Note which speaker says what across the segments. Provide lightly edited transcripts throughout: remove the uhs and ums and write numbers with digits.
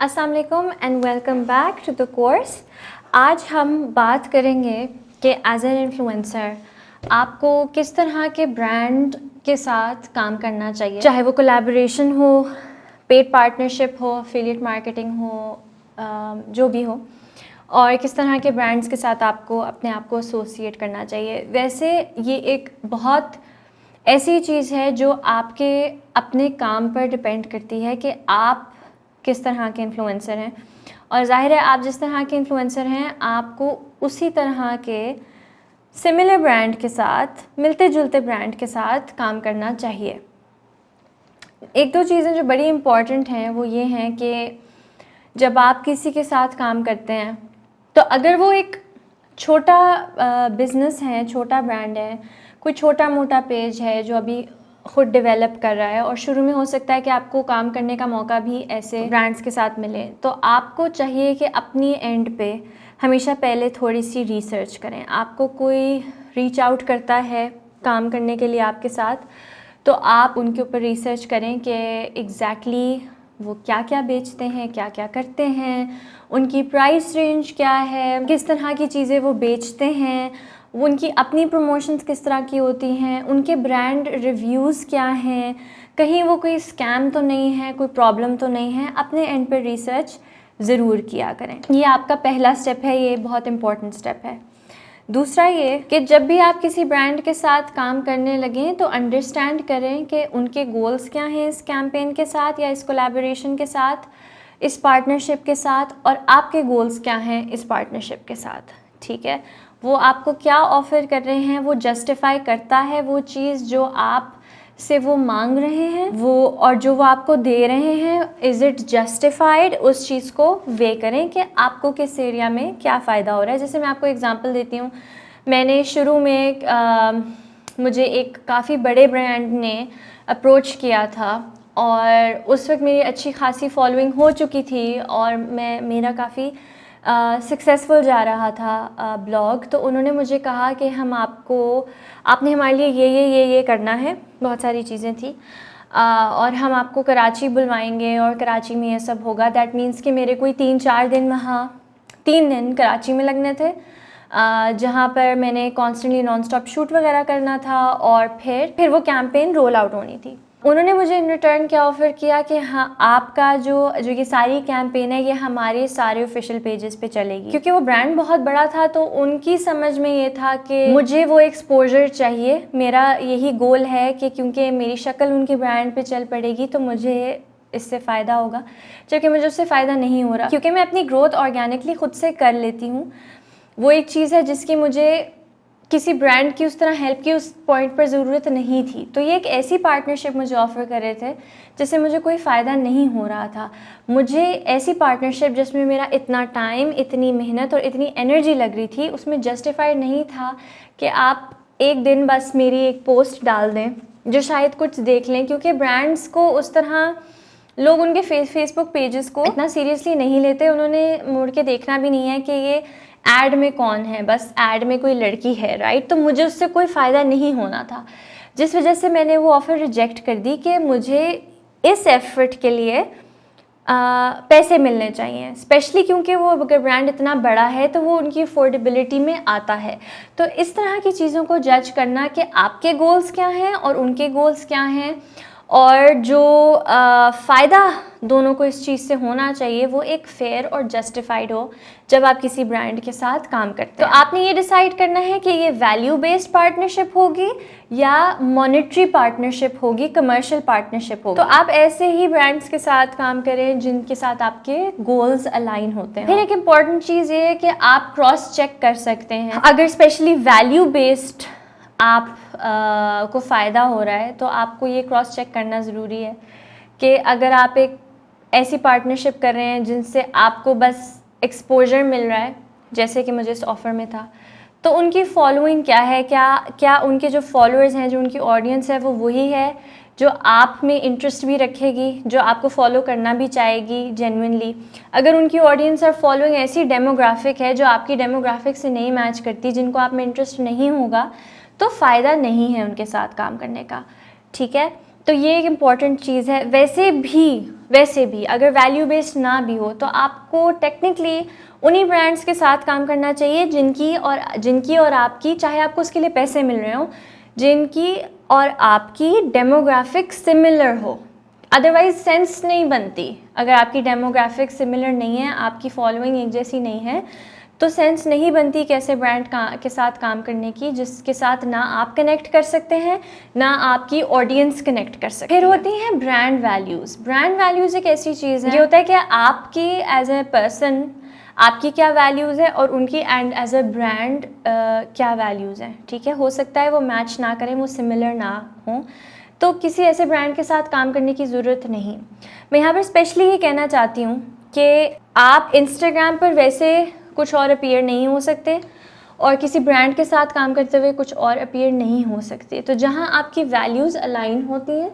Speaker 1: अस्सलाम वालेकुम and welcome back to the course. आज हम बात करेंगे कि एज एन इन्फ्लुएंसर आपको किस तरह के ब्रांड के साथ काम करना चाहिए, चाहे वो कोलैबोरेशन हो, पेड पार्टनरशिप हो, एफिलिएट मार्केटिंग हो, जो भी हो, और किस तरह के ब्रांड्स के साथ आपको अपने आप को एसोसिएट करना चाहिए। वैसे ये एक बहुत ऐसी चीज़ है जो आपके अपने काम पर डिपेंड करती है कि आप किस तरह के इन्फ्लुएंसर हैं, और ज़ाहिर है आप जिस तरह के इन्फ्लुएंसर हैं आपको उसी तरह के सिमिलर ब्रांड के साथ, मिलते जुलते ब्रांड के साथ काम करना चाहिए। एक दो चीज़ें जो बड़ी इम्पॉर्टेंट हैं वो ये हैं कि जब आप किसी के साथ काम करते हैं तो अगर वो एक छोटा बिज़नेस है, छोटा ब्रांड है, कोई छोटा मोटा पेज है जो अभी ख़ुद डेवलप कर रहा है, और शुरू में हो सकता है कि आपको काम करने का मौका भी ऐसे ब्रांड्स के साथ मिले, तो आपको चाहिए कि अपनी एंड पे हमेशा पहले थोड़ी सी रिसर्च करें। आपको कोई रीच आउट करता है काम करने के लिए आपके साथ, तो आप उनके ऊपर रिसर्च करें कि एग्जैक्टली वो क्या क्या बेचते हैं, क्या क्या करते हैं, उनकी प्राइस रेंज क्या है, किस तरह की चीज़ें वो बेचते हैं, वो उनकी अपनी प्रमोशंस किस तरह की होती हैं, उनके ब्रांड रिव्यूज़ क्या हैं, कहीं वो कोई स्कैम तो नहीं है, कोई प्रॉब्लम तो नहीं है। अपने एंड पर रिसर्च ज़रूर किया करें। ये आपका पहला स्टेप है, ये बहुत इंपॉर्टेंट स्टेप है। दूसरा ये कि जब भी आप किसी ब्रांड के साथ काम करने लगें तो अंडरस्टैंड करें कि उनके गोल्स क्या हैं इस कैंपेन के साथ, या इस कोलैबोरेशन के साथ, इस पार्टनरशिप के साथ, और आपके गोल्स क्या हैं इस पार्टनरशिप के साथ। ठीक है, वो आपको क्या ऑफ़र कर रहे हैं, वो जस्टिफाई करता है वो चीज़ जो आप से वो मांग रहे हैं, वो और जो वो आपको दे रहे हैं, इज़ इट जस्टिफाइड। उस चीज़ को वे करें कि आपको किस एरिया में क्या फ़ायदा हो रहा है। जैसे मैं आपको एग्जांपल देती हूँ, मैंने शुरू में मुझे एक काफ़ी बड़े ब्रांड ने अप्रोच किया था, और उस वक्त मेरी अच्छी खासी फॉलोइंग हो चुकी थी और मेरा काफ़ी सक्सेसफुल जा रहा था ब्लॉग। तो उन्होंने मुझे कहा कि आपने हमारे लिए ये करना है, बहुत सारी चीज़ें थी, और हम आपको कराची बुलवाएंगे और कराची में ये सब होगा। दैट मीन्स कि मेरे कोई 3-4 दिन वहाँ 3 दिन कराची में लगने थे, जहाँ पर मैंने कॉन्स्टेंटली नॉन स्टॉप शूट वगैरह करना था, और फिर वो कैंपेन रोल आउट होनी थी। उन्होंने मुझे इन रिटर्न क्या ऑफ़र किया कि हाँ, आपका जो ये सारी कैंपेन है ये हमारे सारे ऑफिशियल पेजेस पे चलेगी। क्योंकि वो ब्रांड बहुत बड़ा था तो उनकी समझ में ये था कि मुझे वो एक्सपोजर चाहिए। मेरा यही गोल है कि क्योंकि मेरी शक्ल उनके ब्रांड पे चल पड़ेगी तो मुझे इससे फ़ायदा होगा, जबकि मुझे उससे फ़ायदा नहीं हो रहा, क्योंकि मैं अपनी ग्रोथ ऑर्गेनिकली ख़ुद से कर लेती हूँ। वो एक चीज़ है जिसकी मुझे किसी ब्रांड की उस तरह हेल्प की उस पॉइंट पर ज़रूरत नहीं थी। तो ये एक ऐसी पार्टनरशिप मुझे ऑफ़र कर रहे थे जिससे मुझे कोई फ़ायदा नहीं हो रहा था। मुझे ऐसी पार्टनरशिप जिसमें मेरा इतना टाइम, इतनी मेहनत और इतनी एनर्जी लग रही थी, उसमें जस्टिफाइड नहीं था कि आप एक दिन बस मेरी एक पोस्ट डाल दें जो शायद कुछ देख लें, क्योंकि ब्रांड्स को उस तरह लोग उनके फेसबुक पेजेस को इतना सीरियसली नहीं लेते। उन्होंने मुड़ के देखना भी नहीं है कि ये ऐड में कौन है, बस ऐड में कोई लड़की है, राइट। तो मुझे उससे कोई फ़ायदा नहीं होना था, जिस वजह से मैंने वो ऑफ़र रिजेक्ट कर दी कि मुझे इस एफर्ट के लिए पैसे मिलने चाहिए, स्पेशली क्योंकि वो अगर ब्रांड इतना बड़ा है तो वो उनकी अफोर्डेबिलिटी में आता है। तो इस तरह की चीज़ों को जज करना कि आपके गोल्स क्या हैं और उनके गोल्स क्या हैं, और जो फ़ायदा दोनों को इस चीज़ से होना चाहिए वो एक फेयर और जस्टिफाइड हो जब आप किसी ब्रांड के साथ काम करते हैं। तो आपने ये डिसाइड करना है कि ये वैल्यू बेस्ड पार्टनरशिप होगी या मॉनेटरी पार्टनरशिप होगी, कमर्शियल पार्टनरशिप होगी। तो आप ऐसे ही ब्रांड्स के साथ काम करें जिनके साथ आपके गोल्स अलाइन होते हैं। फिर एक इम्पॉर्टेंट चीज़ ये है कि आप क्रॉस चेक कर सकते हैं। अगर स्पेशली वैल्यू बेस्ड आप को फ़ायदा हो रहा है तो आपको ये क्रॉस चेक करना ज़रूरी है कि अगर आप एक ऐसी पार्टनरशिप कर रहे हैं जिनसे आपको बस एक्सपोजर मिल रहा है, जैसे कि मुझे इस ऑफ़र में था, तो उनकी फॉलोइंग क्या है, क्या उनके जो फॉलोअर्स हैं, जो उनकी ऑडियंस है, वो वही है जो आप में इंटरेस्ट भी रखेगी, जो आपको फॉलो करना भी चाहेगी जेन्युइनली। अगर उनकी ऑडियंस और फॉलोइंग ऐसी डेमोग्राफिक है जो आपकी डेमोग्राफिक से नहीं मैच करती, जिनको आप में इंटरेस्ट नहीं होगा, तो फ़ायदा नहीं है उनके साथ काम करने का। ठीक है, तो ये एक इम्पॉर्टेंट चीज़ है। वैसे भी अगर वैल्यू बेस्ड अगर वैल्यू बेस्ड ना भी हो तो आपको टेक्निकली उन्हीं ब्रांड्स के साथ काम करना चाहिए जिनकी और आपकी, चाहे आपको उसके लिए पैसे मिल रहे हो, जिनकी और आपकी डेमोग्राफिक सिमिलर हो। अदरवाइज सेंस नहीं बनती। अगर आपकी डेमोग्राफिक सिमिलर नहीं है, आपकी फॉलोइंग एक जैसी नहीं है, तो सेंस नहीं बनती कैसे ब्रांड के साथ काम करने की जिसके साथ ना आप कनेक्ट कर सकते हैं, ना आपकी ऑडियंस कनेक्ट कर सकते हैं। फिर होती हैं ब्रांड वैल्यूज़। ब्रांड वैल्यूज़ एक ऐसी चीज़ है, ये होता है कि आपकी एज ए पर्सन आपकी क्या वैल्यूज़ है और उनकी एंड एज ए ब्रांड क्या वैल्यूज़ हैं। ठीक है, हो सकता है वो मैच ना करें, वो सिमिलर ना हों, तो किसी ऐसे ब्रांड के साथ काम करने की ज़रूरत नहीं। मैं यहाँ पर स्पेशली ये कहना चाहती हूँ कि आप इंस्टाग्राम पर वैसे कुछ और अपीयर नहीं हो सकते और किसी ब्रांड के साथ काम करते हुए कुछ और अपीयर नहीं हो सकते। तो जहाँ आपकी वैल्यूज़ अलाइन होती हैं,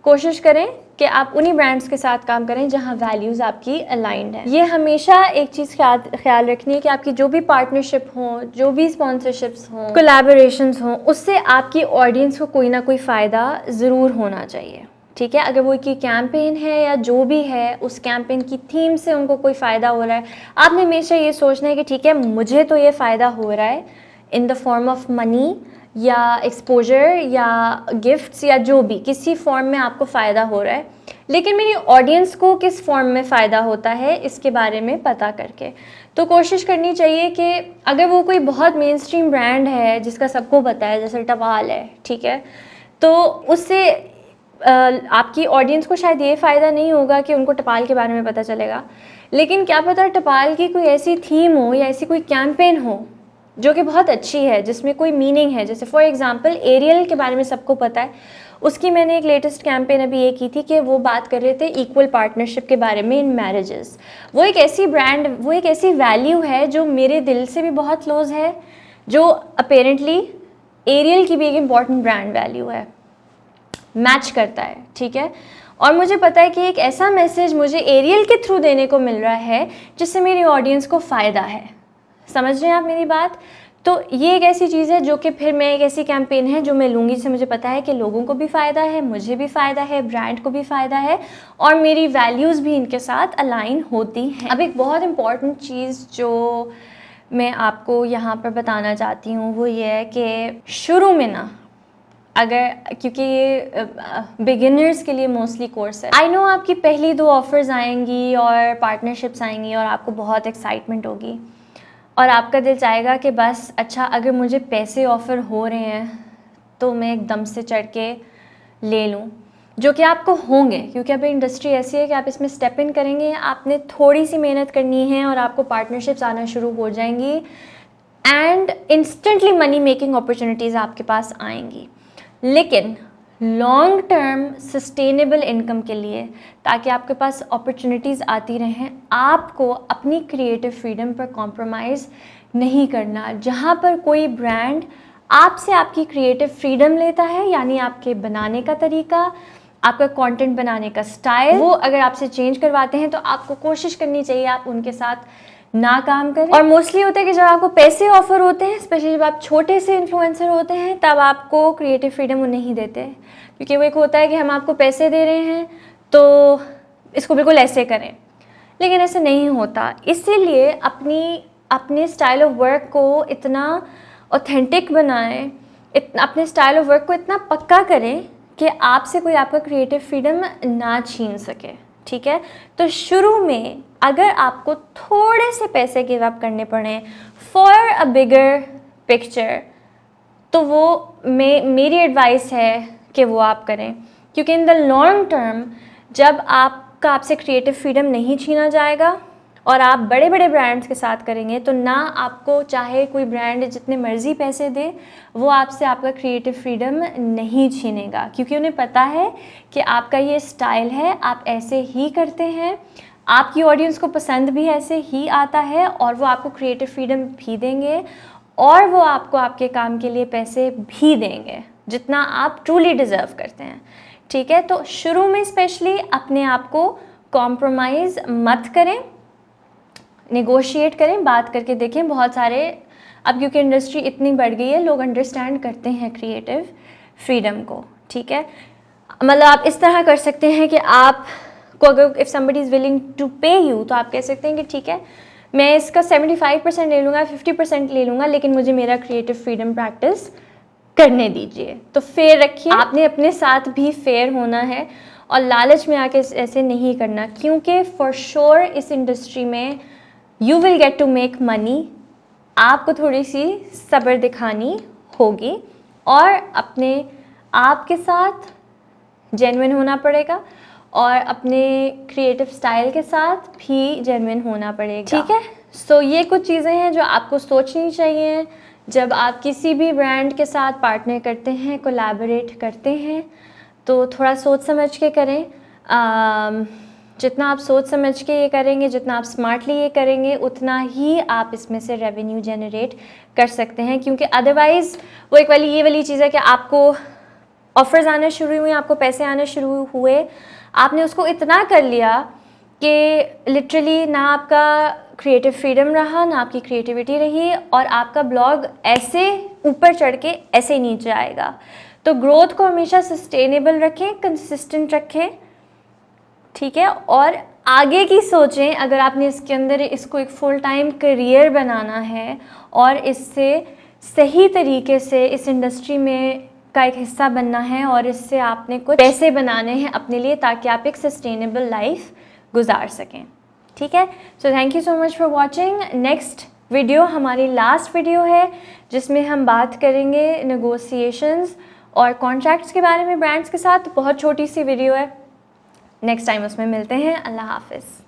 Speaker 1: कोशिश करें कि आप उन्हीं ब्रांड्स के साथ काम करें जहाँ वैल्यूज़ आपकी अलाइंड है। ये हमेशा एक चीज़ ख्याल रखनी है कि आपकी जो भी पार्टनरशिप हो, जो भी स्पॉन्सरशिप्स हों, कोलैबोरेशंस हों, उससे आपकी ऑडियंस को कोई ना कोई फ़ायदा ज़रूर होना चाहिए। ठीक है, अगर वो की कैंपेन है या जो भी है, उस कैंपेन की थीम से उनको कोई फ़ायदा हो रहा है, आपने हमेशा ये सोचना है कि ठीक है, मुझे तो ये फ़ायदा हो रहा है in the form of money या एक्सपोजर या गिफ्ट्स या जो भी, किसी फॉर्म में आपको फ़ायदा हो रहा है, लेकिन मेरी ऑडियंस को किस फॉर्म में फ़ायदा होता है इसके बारे में पता करके। तो कोशिश करनी चाहिए कि अगर वो कोई बहुत मेन स्ट्रीम ब्रांड है जिसका सबको पता है, जैसे टपाल है, ठीक है, तो उससे आपकी ऑडियंस को शायद ये फ़ायदा नहीं होगा कि उनको टपाल के बारे में पता चलेगा, लेकिन क्या पता टपाल की कोई ऐसी थीम हो या ऐसी कोई कैंपेन हो जो कि बहुत अच्छी है, जिसमें कोई मीनिंग है। जैसे फॉर एग्जांपल एरियल के बारे में सबको पता है, उसकी मैंने एक लेटेस्ट कैंपेन अभी ये की थी कि वो बात कर रहे थे इक्वल पार्टनरशिप के बारे में इन मैरिजेस। वो एक ऐसी ब्रांड, वो एक ऐसी वैल्यू है जो मेरे दिल से भी बहुत क्लोज है, जो अपेरेंटली एरियल की भी एक इम्पॉर्टेंट ब्रांड वैल्यू है, मैच करता है। ठीक है, और मुझे पता है कि एक ऐसा मैसेज मुझे एरियल के थ्रू देने को मिल रहा है जिससे मेरी ऑडियंस को फ़ायदा है। समझ रहे हैं आप मेरी बात? तो ये एक ऐसी चीज़ है जो कि फिर मैं एक ऐसी कैंपेन है जो मैं लूँगी जिससे मुझे पता है कि लोगों को भी फ़ायदा है, मुझे भी फ़ायदा है, ब्रांड को भी फ़ायदा है और मेरी वैल्यूज़ भी इनके साथ अलाइन होती हैं। अब एक बहुत इम्पॉर्टेंट चीज़ जो मैं आपको यहाँ पर बताना चाहती हूँ वो ये है कि शुरू में ना, अगर, क्योंकि ये बिगिनर्स के लिए मोस्टली कोर्स है, आई नो आपकी पहली 2 ऑफ़र्स आएंगी और पार्टनरशिप्स आएंगी और आपको बहुत एक्साइटमेंट होगी और आपका दिल चाहेगा कि बस अच्छा, अगर मुझे पैसे ऑफ़र हो रहे हैं तो मैं एकदम से चढ़ के ले लूँ, जो कि आपको होंगे, क्योंकि अभी इंडस्ट्री ऐसी है कि आप इसमें स्टेप इन करेंगे, आपने थोड़ी सी मेहनत करनी है और आपको पार्टनरशिप्स आना शुरू हो जाएंगी and instantly money making opportunities आपके पास आएंगी। लेकिन लॉन्ग टर्म सस्टेनेबल इनकम के लिए, ताकि आपके पास अपॉर्चुनिटीज़ आती रहें, आपको अपनी क्रिएटिव फ्रीडम पर कॉम्प्रोमाइज़ नहीं करना। जहाँ पर कोई ब्रांड आपसे आपकी क्रिएटिव फ्रीडम लेता है, यानी आपके बनाने का तरीका, आपका कंटेंट बनाने का स्टाइल, वो अगर आपसे चेंज करवाते हैं तो आपको कोशिश करनी चाहिए आप उनके साथ ना काम करें। और मोस्टली होता है कि जब आपको पैसे ऑफर होते हैं, स्पेशली जब आप छोटे से इन्फ्लुएंसर होते हैं, तब आपको क्रिएटिव फ्रीडम वो नहीं देते, क्योंकि वो एक होता है कि हम आपको पैसे दे रहे हैं तो इसको बिल्कुल ऐसे करें, लेकिन ऐसे नहीं होता। इसीलिए अपने स्टाइल ऑफ वर्क को इतना ऑथेंटिक बनाएं, अपने स्टाइल ऑफ वर्क को इतना पक्का करें कि आपसे कोई आपका क्रिएटिव फ्रीडम ना छीन सके। ठीक है, तो शुरू में अगर आपको थोड़े से पैसे गिव अप करने पड़े फॉर अ बिगर पिक्चर, तो वो मेरी एडवाइस है कि वो आप करें, क्योंकि इन द लॉन्ग टर्म जब आपसे क्रिएटिव फ्रीडम नहीं छीना जाएगा और आप बड़े बड़े ब्रांड्स के साथ करेंगे, तो ना आपको चाहे कोई ब्रांड जितने मर्जी पैसे दे, वो आपसे आपका क्रिएटिव फ्रीडम नहीं छीनेगा, क्योंकि उन्हें पता है कि आपका ये स्टाइल है, आप ऐसे ही करते हैं, आपकी ऑडियंस को पसंद भी ऐसे ही आता है और वो आपको क्रिएटिव फ्रीडम भी देंगे और वो आपको आपके काम के लिए पैसे भी देंगे जितना आप ट्रूली डिज़र्व करते हैं। ठीक है, तो शुरू में स्पेशली अपने आप को कॉम्प्रोमाइज़ मत करें, नेगोशिएट करें, बात करके देखें। बहुत सारे अब क्योंकि इंडस्ट्री इतनी बढ़ गई है, लोग अंडरस्टैंड करते हैं क्रिएटिव फ्रीडम को। ठीक है, मतलब आप इस तरह कर सकते हैं कि आप को अगर if somebody is willing to pay you, तो आप कह सकते हैं कि ठीक है, मैं इसका 75% ले लूँगा, 50% ले लूँगा, लेकिन मुझे मेरा क्रिएटिव फ्रीडम प्रैक्टिस करने दीजिए। तो फेयर रखिए, आपने अपने साथ भी फेयर होना है और लालच में आके ऐसे नहीं करना, क्योंकि फॉर श्योर इस इंडस्ट्री में you will get to make money. आपको थोड़ी सी सब्र दिखानी होगी और अपने आप के साथ जेन्युइन होना पड़ेगा और अपने क्रिएटिव स्टाइल के साथ भी जेन्युइन होना पड़ेगा, ठीक है। सो ये कुछ चीज़ें हैं जो आपको सोचनी चाहिए जब आप किसी भी ब्रांड के साथ पार्टनर करते हैं, कोलैबोरेट करते हैं, तो थोड़ा सोच समझ के करें। जितना आप सोच समझ के ये करेंगे, जितना आप स्मार्टली ये करेंगे, उतना ही आप इसमें से रेवेन्यू जनरेट कर सकते हैं, क्योंकि अदरवाइज़ वो एक वाली ये वाली चीज़ है कि आपको ऑफ़र्स आने शुरू हुए, आपको पैसे आने शुरू हुए, आपने उसको इतना कर लिया कि लिटरली ना आपका क्रिएटिव फ्रीडम रहा, ना आपकी क्रिएटिविटी रही, और आपका ब्लॉग ऐसे ऊपर चढ़ के ऐसे नीचे आएगा। तो ग्रोथ को हमेशा सस्टेनेबल रखें, कंसिस्टेंट रखें, ठीक है। और आगे की सोचें, अगर आपने इसके अंदर इसको एक फुल टाइम करियर बनाना है और इससे सही तरीके से इस इंडस्ट्री में का एक हिस्सा बनना है और इससे आपने कुछ पैसे बनाने हैं अपने लिए, ताकि आप एक सस्टेनेबल लाइफ गुजार सकें, ठीक है। So thank you so much for watching. Next video हमारी लास्ट वीडियो है, जिसमें हम बात करेंगे नेगोशिएशंस और कॉन्ट्रैक्ट्स के बारे में ब्रांड्स के साथ। बहुत छोटी सी वीडियो है, नेक्स्ट टाइम उसमें मिलते हैं। अल्लाह हाफिज़।